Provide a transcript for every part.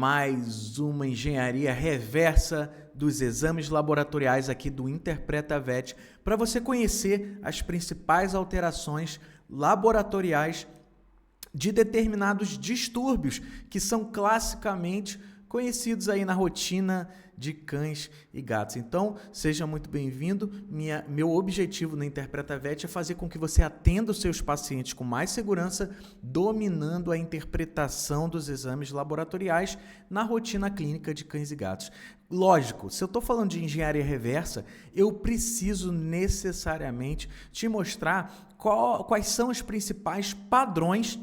mais uma engenharia reversa dos exames laboratoriais aqui do Interpreta Vet, para você conhecer as principais alterações laboratoriais de determinados distúrbios que são classicamente conhecidos aí na rotina de cães e gatos. Então, seja muito bem-vindo. Meu objetivo na Interpreta Vet é fazer com que você atenda os seus pacientes com mais segurança, dominando a interpretação dos exames laboratoriais na rotina clínica de cães e gatos. Lógico, se eu estou falando de engenharia reversa, eu preciso necessariamente te mostrar quais são os principais padrões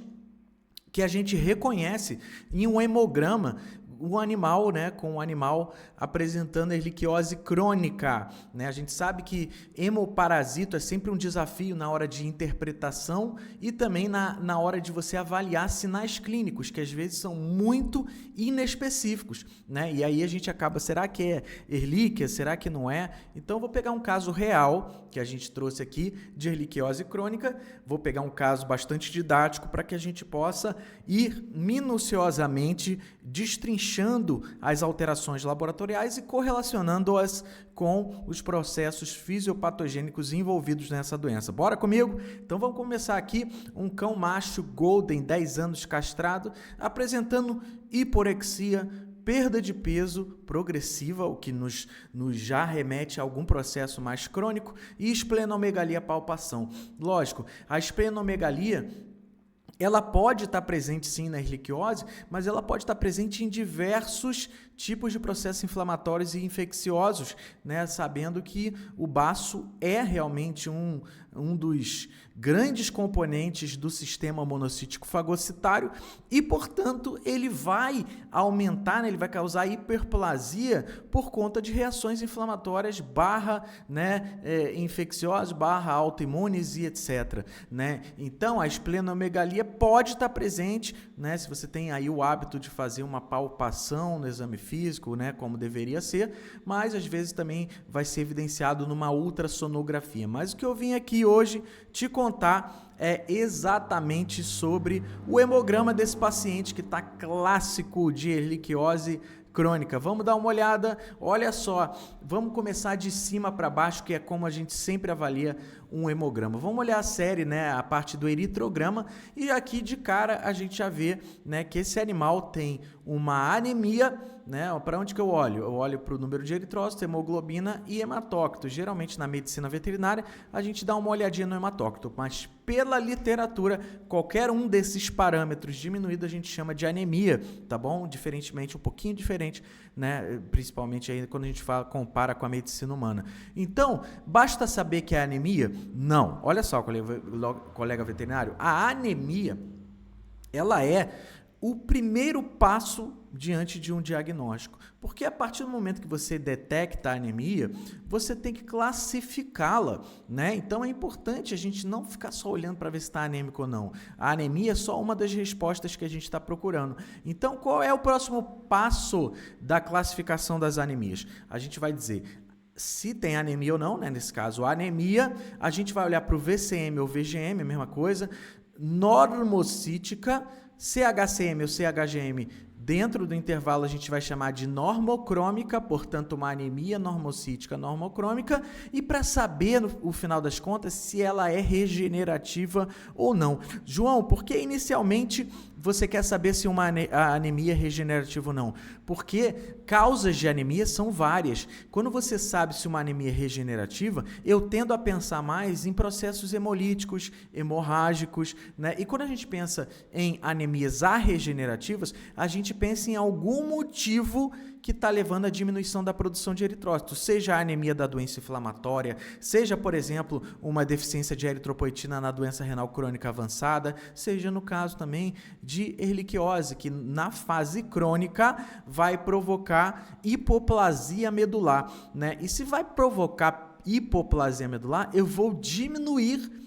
que a gente reconhece em um hemograma, um animal, com um animal apresentando erliquiose crônica, A gente sabe que hemoparasito é sempre um desafio na hora de interpretação e também na hora de você avaliar sinais clínicos, que às vezes são muito inespecíficos, E aí a gente acaba, será que é erlíquia? Será que não é? Então eu vou pegar um caso real que a gente trouxe aqui de erliquiose crônica, vou pegar um caso bastante didático para que a gente possa ir minuciosamente destrinchando as alterações laboratoriais e correlacionando-as com os processos fisiopatogênicos envolvidos nessa doença. Bora comigo? Então vamos começar aqui, um cão macho Golden, 10 anos castrado, apresentando hiporexia, perda de peso progressiva, o que nos já remete a algum processo mais crônico, e esplenomegalia palpação. Lógico, a esplenomegalia ela pode estar presente sim na erliquiose, mas ela pode estar presente em diversos tipos de processos inflamatórios e infecciosos, Sabendo que o baço é realmente um dos grandes componentes do sistema monocítico fagocitário e, portanto, ele vai aumentar, ele vai causar hiperplasia por conta de reações inflamatórias infecciosas, autoimunes e etc. Então, a esplenomegalia pode estar presente, se você tem aí o hábito de fazer uma palpação no exame físico, como deveria ser, mas às vezes também vai ser evidenciado numa ultrassonografia. Mas o que eu vim aqui hoje te contar é exatamente sobre o hemograma desse paciente que está clássico de erliquiose crônica. Vamos dar uma olhada, olha só, vamos começar de cima para baixo, que é como a gente sempre avalia um hemograma. Vamos olhar a série, a parte do eritrograma, e aqui de cara a gente já vê, que esse animal tem uma anemia, Para onde que eu olho? Eu olho para o número de eritrócitos, hemoglobina e hematócrito. Geralmente na medicina veterinária a gente dá uma olhadinha no hematócrito, mas pela literatura, qualquer um desses parâmetros diminuído a gente chama de anemia, tá bom? Um pouquinho diferente, Principalmente aí quando a gente compara com a medicina humana. Então, basta saber que é anemia? Não. Olha só, colega veterinário, a anemia, ela é o primeiro passo diante de um diagnóstico, porque a partir do momento que você detecta a anemia, você tem que classificá-la, Então é importante a gente não ficar só olhando para ver se está anêmico ou não. A anemia é só uma das respostas que a gente está procurando. Então, qual é o próximo passo da classificação das anemias? A gente vai dizer se tem anemia ou não, Nesse caso, a anemia, a gente vai olhar para o VCM ou VGM, a mesma coisa, normocítica, CHCM ou CHGM, dentro do intervalo a gente vai chamar de normocrômica, portanto uma anemia normocítica normocrômica, e para saber no final das contas se ela é regenerativa ou não. João, por que inicialmente você quer saber se a anemia é regenerativa ou não? Porque causas de anemia são várias. Quando você sabe se uma anemia é regenerativa, eu tendo a pensar mais em processos hemolíticos, hemorrágicos, E quando a gente pensa em anemias arregenerativas, a gente pensa em algum motivo que está levando à diminuição da produção de eritrócitos, seja a anemia da doença inflamatória, seja, por exemplo, uma deficiência de eritropoetina na doença renal crônica avançada, seja no caso também de erliquiose, que na fase crônica vai provocar hipoplasia medular, E se vai provocar hipoplasia medular, eu vou diminuir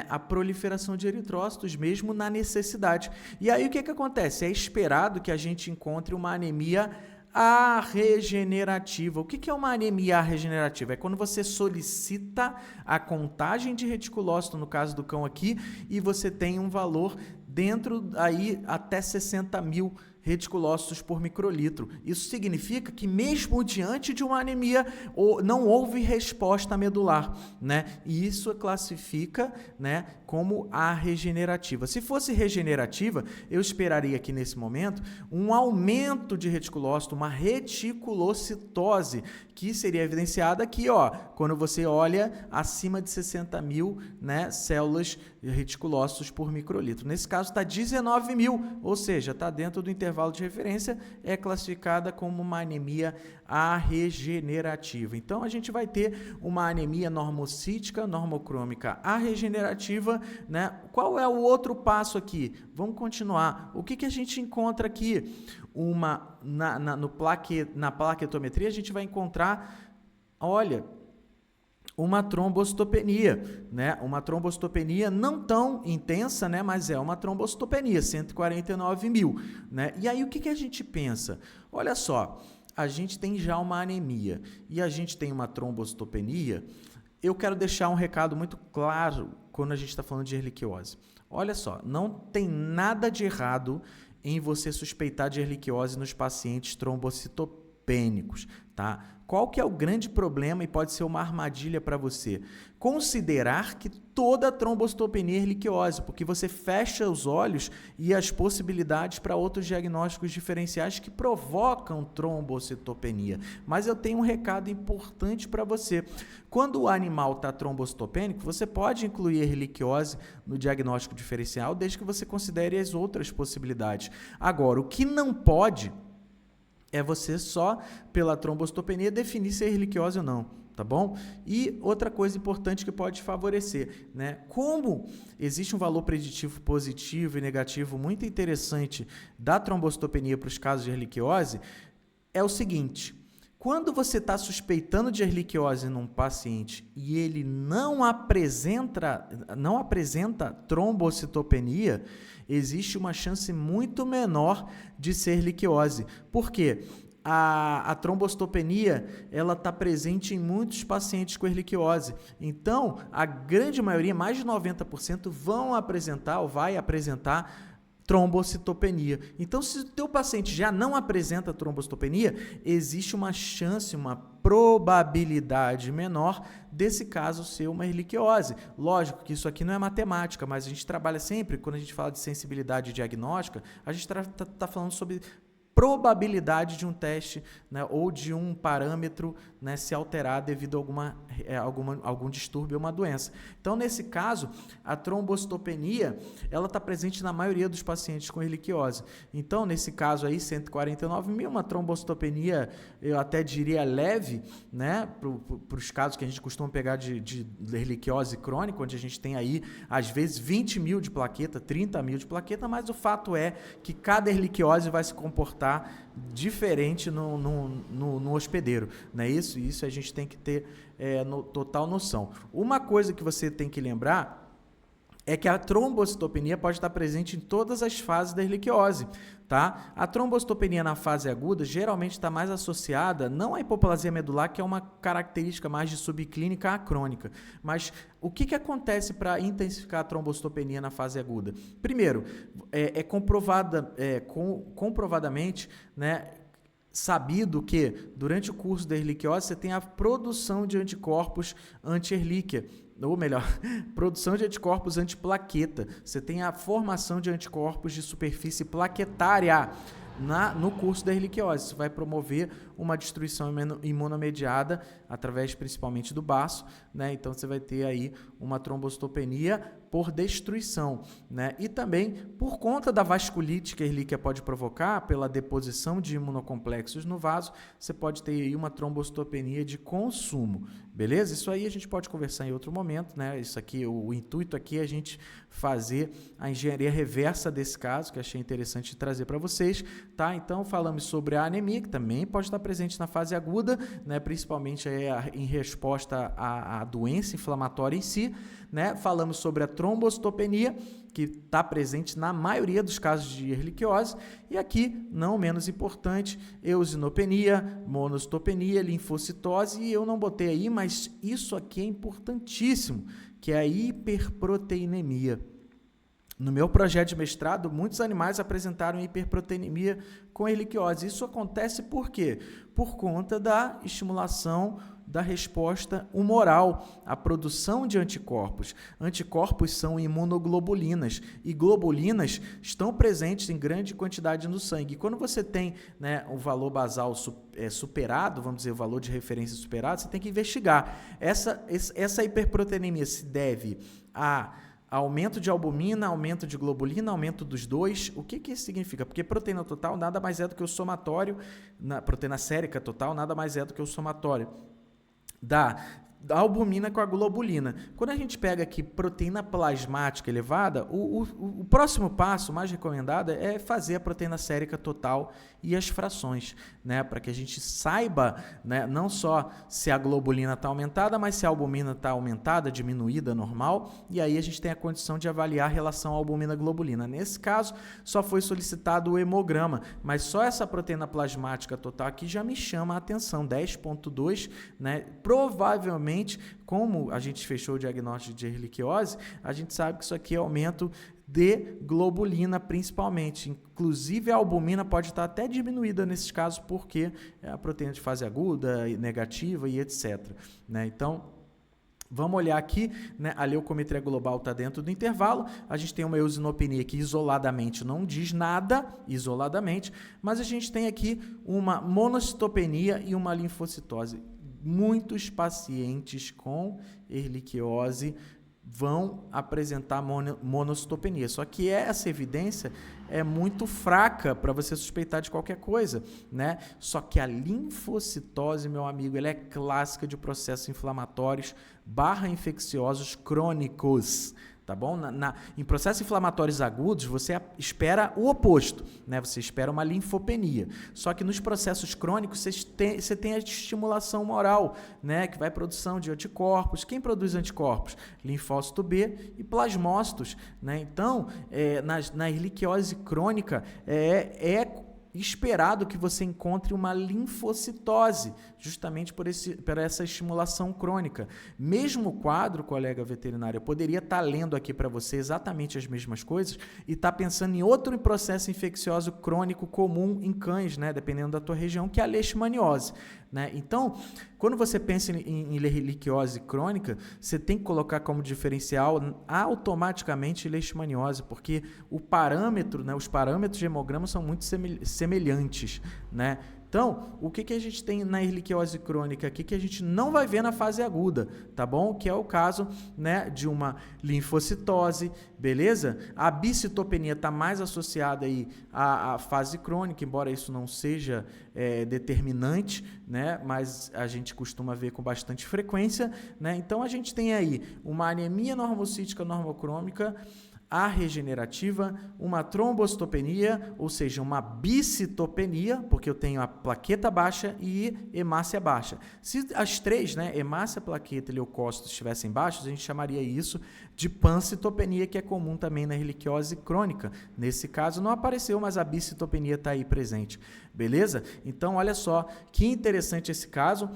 a proliferação de eritrócitos, mesmo na necessidade. E aí o que acontece? É esperado que a gente encontre uma anemia arregenerativa. O que é uma anemia arregenerativa? É quando você solicita a contagem de reticulócito, no caso do cão aqui, e você tem um valor dentro aí até 60 mil reticulócitos por microlitro. Isso significa que mesmo diante de uma anemia, não houve resposta medular, né? E isso classifica, né, como arregenerativa. Se fosse regenerativa, eu esperaria aqui nesse momento um aumento de reticulócito, uma reticulocitose, que seria evidenciada aqui, ó, quando você olha acima de 60 mil, né, células reticulócitos por microlitro. Nesse caso está 19 mil, ou seja, está dentro do intervalo de referência, é classificada como uma anemia arregenerativa. Então, a gente vai ter uma anemia normocítica, normocrômica arregenerativa, né? Qual é o outro passo aqui? Vamos continuar. O que a gente encontra aqui? Na plaquetometria, a gente vai encontrar, olha, uma trombocitopenia, né? Uma trombocitopenia não tão intensa, né? Mas é uma trombocitopenia, 149 mil, né? E aí, o que a gente pensa? Olha só, a gente tem já uma anemia e a gente tem uma trombocitopenia. Eu quero deixar um recado muito claro quando a gente está falando de erliquiose. Olha só, não tem nada de errado em você suspeitar de erliquiose nos pacientes trombocitopênicos, tá? Qual que é o grande problema e pode ser uma armadilha para você? Considerar que toda trombocitopenia é erliquiose, porque você fecha os olhos e as possibilidades para outros diagnósticos diferenciais que provocam trombocitopenia. Mas eu tenho um recado importante para você. Quando o animal está trombocitopênico, você pode incluir erliquiose no diagnóstico diferencial, desde que você considere as outras possibilidades. Agora, o que não pode é você só, pela trombocitopenia, definir se é erliquiose ou não, tá bom? E outra coisa importante que pode favorecer, né? Como existe um valor preditivo positivo e negativo muito interessante da trombocitopenia para os casos de erliquiose, é o seguinte: quando você está suspeitando de erliquiose num paciente e ele não apresenta trombocitopenia, existe uma chance muito menor de ser erliquiose. Por quê? A trombocitopenia ela está presente em muitos pacientes com erliquiose. Então, a grande maioria, mais de 90%, vão apresentar ou vai apresentar trombocitopenia. Então, se o teu paciente já não apresenta trombocitopenia, existe uma chance, uma probabilidade menor desse caso ser uma erliquiose. Lógico que isso aqui não é matemática, mas a gente trabalha sempre, quando a gente fala de sensibilidade diagnóstica, a gente está falando sobre probabilidade de um teste, né, ou de um parâmetro, né, se alterar devido a algum distúrbio ou uma doença. Então, nesse caso, a trombocitopenia ela está presente na maioria dos pacientes com erliquiose. Então, nesse caso aí, 149 mil, uma trombocitopenia, eu até diria leve, né, para os casos que a gente costuma pegar de erliquiose crônica, onde a gente tem aí, às vezes, 20 mil de plaqueta, 30 mil de plaqueta, mas o fato é que cada erliquiose vai se comportar diferente no hospedeiro, não é isso? Isso a gente tem que ter total noção. Uma coisa que você tem que lembrar é que a trombocitopenia pode estar presente em todas as fases da erliquiose, tá? A trombocitopenia na fase aguda geralmente está mais associada não à hipoplasia medular, que é uma característica mais de subclínica à crônica, mas o que acontece para intensificar a trombocitopenia na fase aguda? Primeiro, comprovadamente, né, sabido que durante o curso da erliquiose você tem a produção de anticorpos anti-erlíquia, ou melhor, produção de anticorpos antiplaqueta. Você tem a formação de anticorpos de superfície plaquetária no curso da erliquiose. Isso vai promover uma destruição imunomediada através principalmente do baço, né? Então você vai ter aí uma trombocitopenia por destruição, né? E também por conta da vasculite que a erlíquia pode provocar, pela deposição de imunocomplexos no vaso, você pode ter aí uma trombocitopenia de consumo, beleza? Isso aí a gente pode conversar em outro momento, né? Isso aqui, o intuito aqui é a gente fazer a engenharia reversa desse caso, que achei interessante trazer para vocês, tá? Então falamos sobre a anemia, que também pode estar presente na fase aguda, né? Principalmente em resposta à doença inflamatória em si, né? Falamos sobre a trombocitopenia, que está presente na maioria dos casos de erliquiose, e aqui, não menos importante, eosinopenia, monocitopenia, linfocitose, e eu não botei aí, mas isso aqui é importantíssimo, que é a hiperproteinemia. No meu projeto de mestrado, muitos animais apresentaram hiperproteinemia com erliquiose. Isso acontece por quê? Por conta da estimulação da resposta humoral, a produção de anticorpos. Anticorpos são imunoglobulinas e globulinas estão presentes em grande quantidade no sangue. E quando você tem, né, o valor basal superado, vamos dizer, o valor de referência superado, você tem que investigar. Essa hiperproteinemia se deve a aumento de albumina, aumento de globulina, aumento dos dois. O que isso significa? Porque proteína total nada mais é do que o somatório, proteína sérica total nada mais é do que o somatório da albumina com a globulina. Quando a gente pega aqui proteína plasmática elevada, o próximo passo, mais recomendado, é fazer a proteína sérica total e as frações, né, para que a gente saiba, né, não só se a globulina está aumentada, mas se a albumina está aumentada, diminuída, normal, e aí a gente tem a condição de avaliar a relação albumina-globulina. Nesse caso, só foi solicitado o hemograma, mas só essa proteína plasmática total aqui já me chama a atenção, 10,2, né, provavelmente, como a gente fechou o diagnóstico de erliquiose, a gente sabe que isso aqui é aumento de globulina principalmente. Inclusive a albumina pode estar até diminuída nesses casos porque é a proteína de fase aguda, negativa e etc. Né? Então, vamos olhar aqui, né? A leucometria global está dentro do intervalo, a gente tem uma eosinopenia que isoladamente não diz nada, mas a gente tem aqui uma monocitopenia e uma linfocitose. Muitos pacientes com erliquiose vão apresentar monocitopenia. Só que essa evidência é muito fraca para você suspeitar de qualquer coisa, né? Só que a linfocitose, meu amigo, ela é clássica de processos inflamatórios /infecciosos crônicos. Tá bom? Em processos inflamatórios agudos, você espera o oposto, né? Você espera uma linfopenia. Só que nos processos crônicos, você tem a estimulação humoral, né? Que vai produção de anticorpos. Quem produz anticorpos? Linfócito B e plasmócitos, né? Então, na erliquiose crônica, é esperado que você encontre uma linfocitose, justamente por essa estimulação crônica. Mesmo quadro, colega veterinário, eu poderia estar lendo aqui para você exatamente as mesmas coisas e estar pensando em outro processo infeccioso crônico comum em cães, né, dependendo da tua região, que é a leishmaniose. Né? Então, quando você pensa em erliquiose crônica, você tem que colocar como diferencial automaticamente leishmaniose, porque o parâmetro, né, os parâmetros de hemograma são muito semelhantes, né? Então, o que a gente tem na erliquiose crônica aqui que a gente não vai ver na fase aguda, tá bom? Que é o caso, né, de uma linfocitose, beleza? A bicitopenia está mais associada aí à fase crônica, embora isso não seja determinante, né? Mas a gente costuma ver com bastante frequência, né? Então, a gente tem aí uma anemia normocítica normocrômica, a regenerativa, uma trombocitopenia, ou seja, uma bicitopenia, porque eu tenho a plaqueta baixa e hemácia baixa. Se as três, né, hemácia, plaqueta e leucócitos estivessem baixos, a gente chamaria isso de pancitopenia, que é comum também na erliquiose crônica. Nesse caso não apareceu, mas a bicitopenia está aí presente. Beleza? Então, olha só, que interessante esse caso,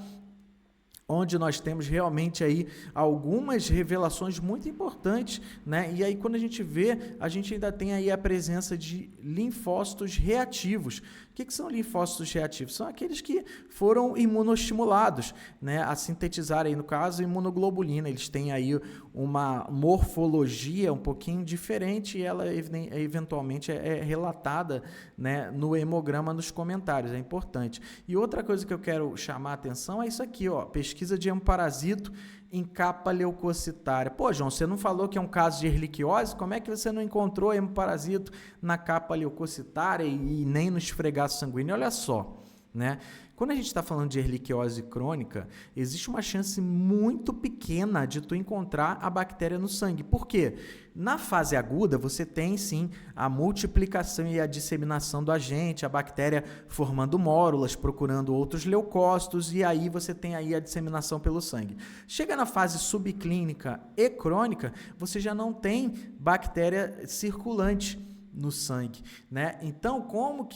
onde nós temos realmente aí algumas revelações muito importantes, né? E aí quando a gente vê, a gente ainda tem aí a presença de linfócitos reativos. O que são linfócitos reativos? São aqueles que foram imunostimulados, né? A sintetizar aí, no caso, imunoglobulina. Eles têm aí uma morfologia um pouquinho diferente e ela eventualmente é relatada, né, no hemograma, nos comentários. É importante. E outra coisa que eu quero chamar a atenção é isso aqui, ó, pesquisa de hemoparasito em capa leucocitária. Pô, João, você não falou que é um caso de erliquiose? Como é que você não encontrou hemoparasito na capa leucocitária e nem no esfregaço sanguíneo? Olha só, né? Quando a gente está falando de erliquiose crônica, existe uma chance muito pequena de tu encontrar a bactéria no sangue. Por quê? Na fase aguda, você tem, sim, a multiplicação e a disseminação do agente, a bactéria formando mórulas, procurando outros leucócitos, e aí você tem aí a disseminação pelo sangue. Chega na fase subclínica e crônica, você já não tem bactéria circulante no sangue, né? Então, como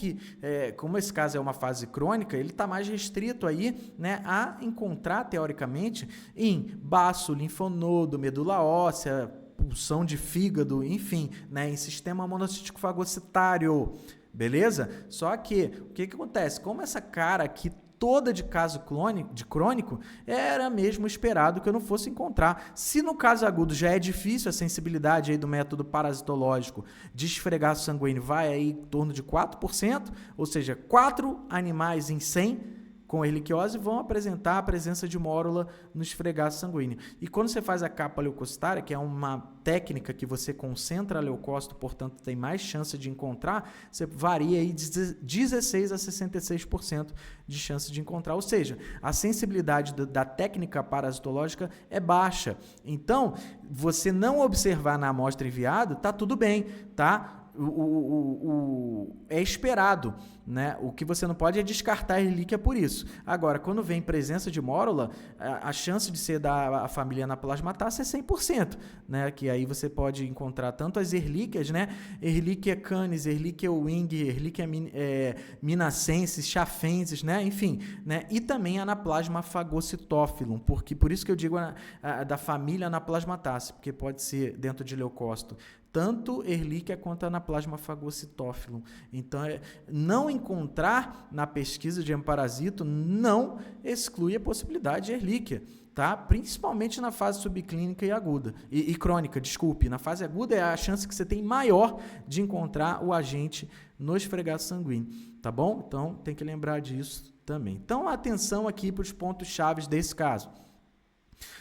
esse caso é uma fase crônica, ele está mais restrito aí, né, a encontrar, teoricamente, em baço, linfonodo, medula óssea, punção de fígado, enfim, né, em sistema monocítico fagocitário, beleza? Só que, o que acontece? Como essa cara aqui toda de caso crônico, era mesmo esperado que eu não fosse encontrar. Se no caso agudo já é difícil, a sensibilidade aí do método parasitológico de esfregaço sanguíneo vai aí em torno de 4%, ou seja, 4 animais em 100 com erliquiose vão apresentar a presença de mórula no esfregaço sanguíneo. E quando você faz a capa leucocitária, que é uma técnica que você concentra a leucócito, portanto tem mais chance de encontrar, você varia aí de 16% a 66% de chance de encontrar. Ou seja, a sensibilidade da técnica parasitológica é baixa. Então, você não observar na amostra enviada, tá tudo bem, tá? É esperado, né? O que você não pode é descartar a relíquia por isso. Agora, quando vem presença de mórula, a chance de ser da família Anaplasmataceae é 100%, né? Que aí você pode encontrar tanto as erlíquias, né? Erlíquia canis, erlíquia wing, erlíquia minacensis, chafensis, né? Enfim, né? E também Anaplasma phagocytophilum, porque por isso que eu digo da família Anaplasmataceae, porque pode ser dentro de leucócito tanto erlíquia quanto Anaplasma phagocytophilum. Então, não encontrar na pesquisa de hemparasito não exclui a possibilidade de erlíquia, tá? Principalmente na fase subclínica e aguda, e crônica, desculpe. Na fase aguda é a chance que você tem maior de encontrar o agente no esfregaço sanguíneo, tá bom? Então, tem que lembrar disso também. Então, atenção aqui para os pontos chaves desse caso.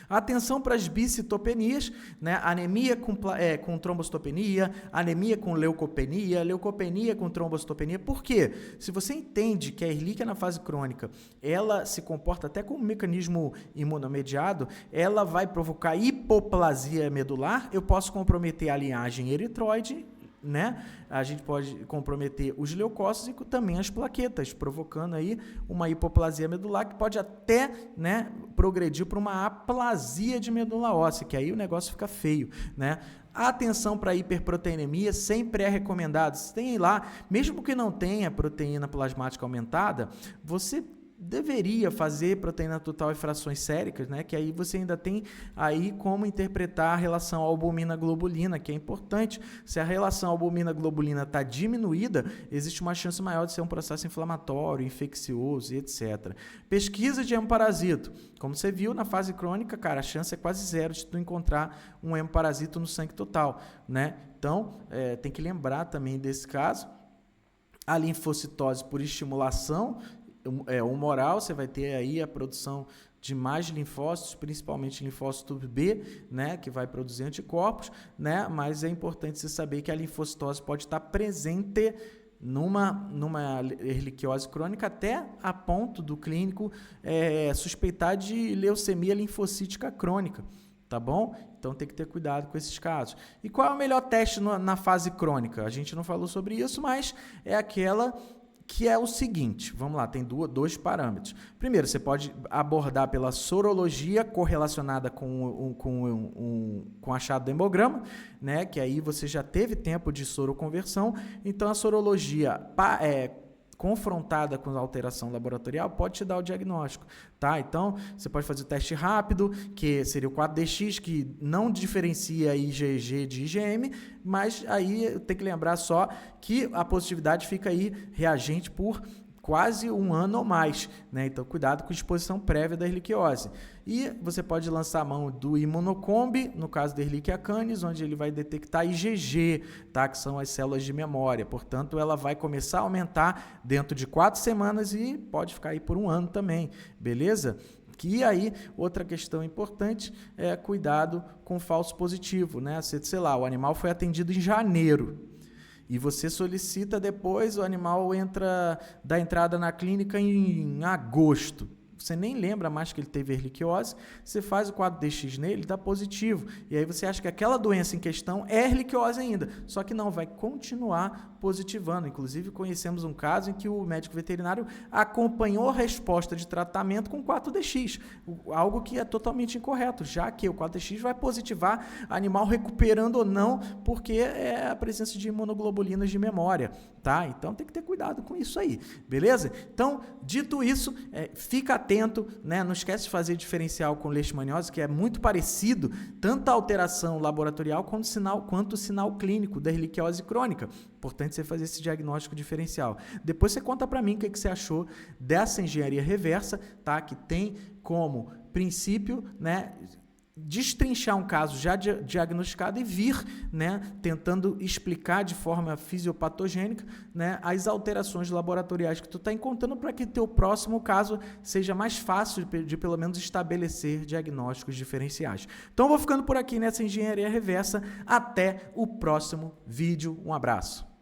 Atenção para as bicitopenias, né? Anemia com trombocitopenia, anemia com leucopenia, leucopenia com trombocitopenia. Por quê? Se você entende que a erlíquia na fase crônica, ela se comporta até como um mecanismo imunomediado, ela vai provocar hipoplasia medular, eu posso comprometer a linhagem eritroide, né? A gente pode comprometer os leucócitos e também as plaquetas, provocando aí uma hipoplasia medular que pode até, né, progredir para uma aplasia de medula óssea, que aí o negócio fica feio, né? Atenção para a hiperproteinemia, sempre é recomendado. Se tem lá, mesmo que não tenha proteína plasmática aumentada, você deveria fazer proteína total e frações séricas, né? Que aí você ainda tem aí como interpretar a relação albumina-globulina, que é importante. Se a relação albumina-globulina está diminuída, existe uma chance maior de ser um processo inflamatório, infeccioso e etc. Pesquisa de hemoparasito. Como você viu, na fase crônica, cara, a chance é quase zero de tu encontrar um hemoparasito no sangue total, né? Então, tem que lembrar também desse caso. A linfocitose por estimulação humoral, você vai ter aí a produção de mais linfócitos, principalmente linfócito B, né, que vai produzir anticorpos, né, mas é importante você saber que a linfocitose pode estar presente numa erliquiose crônica até a ponto do clínico suspeitar de leucemia linfocítica crônica, tá bom? Então tem que ter cuidado com esses casos. E qual é o melhor teste na fase crônica? A gente não falou sobre isso, mas é aquela que é o seguinte, vamos lá, tem dois parâmetros. Primeiro, você pode abordar pela sorologia correlacionada com achado do hemograma, né, que aí você já teve tempo de soroconversão, então a sorologia confrontada com a alteração laboratorial pode te dar o diagnóstico, tá? Então, você pode fazer o teste rápido, que seria o 4DX, que não diferencia IgG de IgM, mas aí tem que lembrar só que a positividade fica aí reagente por quase um ano ou mais, né? Então, cuidado com a exposição prévia da erliquiose. E você pode lançar a mão do imunocombi, no caso da Ehrlichia canis, onde ele vai detectar IgG, tá? Que são as células de memória. Portanto, ela vai começar a aumentar dentro de 4 semanas e pode ficar aí por um ano também, beleza? E aí, outra questão importante é cuidado com falso positivo, né? Sei lá, o animal foi atendido em janeiro, e você solicita depois, o animal dá entrada na clínica em agosto. Você nem lembra mais que ele teve erliquiose, você faz o 4DX nele, ele dá positivo. E aí você acha que aquela doença em questão é erliquiose ainda, só que não, vai continuar positivando. Inclusive, conhecemos um caso em que o médico veterinário acompanhou a resposta de tratamento com 4DX, algo que é totalmente incorreto, já que o 4DX vai positivar animal recuperando ou não, porque é a presença de imunoglobulinas de memória, tá? Então tem que ter cuidado com isso aí, beleza? Então, dito isso, fica atento, né? Não esquece de fazer diferencial com leishmaniose, que é muito parecido, tanto a alteração laboratorial quanto o sinal clínico da erliquiose crônica. Importante você fazer esse diagnóstico diferencial. Depois você conta para mim o que você achou dessa engenharia reversa, tá? Que tem como princípio, né, destrinchar um caso já diagnosticado e vir, né, tentando explicar de forma fisiopatogênica, né, as alterações laboratoriais que tu está encontrando para que teu próximo caso seja mais fácil de pelo menos estabelecer diagnósticos diferenciais. Então eu vou ficando por aqui nessa engenharia reversa. Até o próximo vídeo. Um abraço.